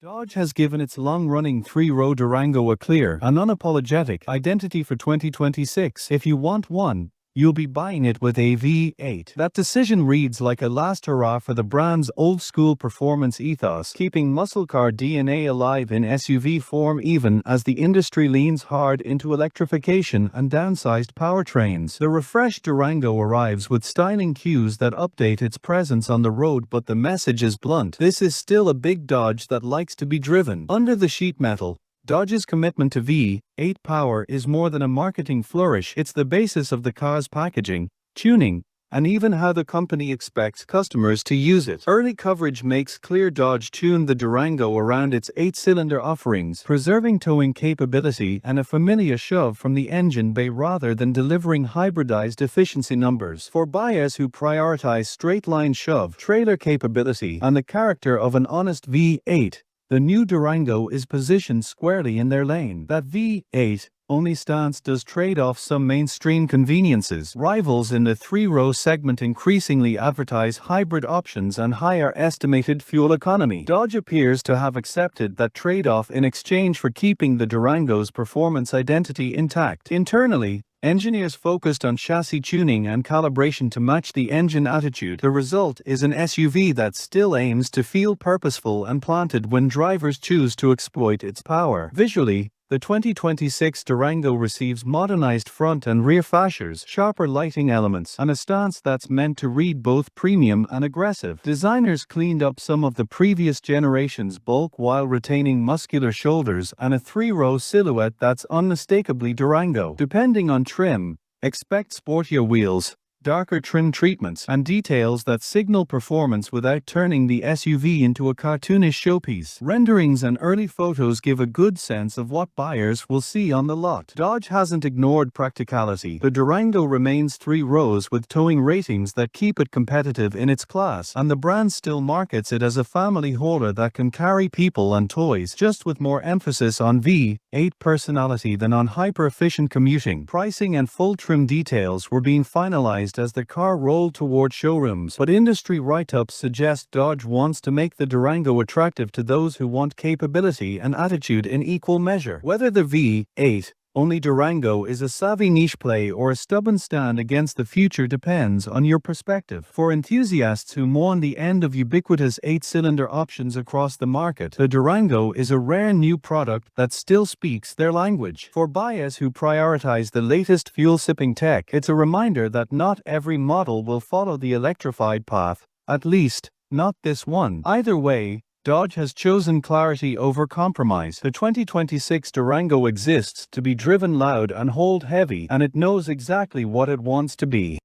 Dodge has given its long-running three-row Durango a clear and unapologetic identity for 2026. If you want one, you'll be buying it with a V8. That decision reads like a last hurrah for the brand's old-school performance ethos, keeping muscle car DNA alive in SUV form even as the industry leans hard into electrification and downsized powertrains. The refreshed Durango arrives with styling cues that update its presence on the road, but the message is blunt. This is still a big Dodge that likes to be driven. Under the sheet metal, Dodge's commitment to V8 power is more than a marketing flourish. It's the basis of the car's packaging, tuning, and even how the company expects customers to use it. Early coverage makes clear Dodge tuned the Durango around its 8-cylinder offerings, preserving towing capability and a familiar shove from the engine bay rather than delivering hybridized efficiency numbers. For buyers who prioritize straight-line shove, trailer capability, and the character of an honest V8, the new Durango is positioned squarely in their lane. That V8 only stance does trade off some mainstream conveniences. Rivals in the three-row segment increasingly advertise hybrid options and higher estimated fuel economy. Dodge appears to have accepted that trade-off in exchange for keeping the Durango's performance identity intact. Internally, engineers focused on chassis tuning and calibration to match the engine attitude. The result is an SUV that still aims to feel purposeful and planted when drivers choose to exploit its power. Visually, the 2026 Durango receives modernized front and rear fascias, sharper lighting elements, and a stance that's meant to read both premium and aggressive. Designers cleaned up some of the previous generation's bulk while retaining muscular shoulders and a three-row silhouette that's unmistakably Durango. Depending on trim, expect sportier wheels, darker trim treatments, and details that signal performance without turning the SUV into a cartoonish showpiece. Renderings and early photos give a good sense of what buyers will see on the lot. Dodge hasn't ignored practicality. The Durango remains three rows with towing ratings that keep it competitive in its class, and the brand still markets it as a family hauler that can carry people and toys, just with more emphasis on V8 personality than on hyper-efficient commuting. Pricing and full trim details were being finalized as the car rolled toward showrooms, but industry write-ups suggest Dodge wants to make the Durango attractive to those who want capability and attitude in equal measure. Whether the V8 only Durango is a savvy niche play or a stubborn stand against the future depends on your perspective. For enthusiasts who mourn the end of ubiquitous 8-cylinder options across the market, the Durango is a rare new product that still speaks their language. For buyers who prioritize the latest fuel-sipping tech, it's a reminder that not every model will follow the electrified path, at least, not this one. Either way, Dodge has chosen clarity over compromise. The 2026 Durango exists to be driven loud and hauled heavy, and it knows exactly what it wants to be.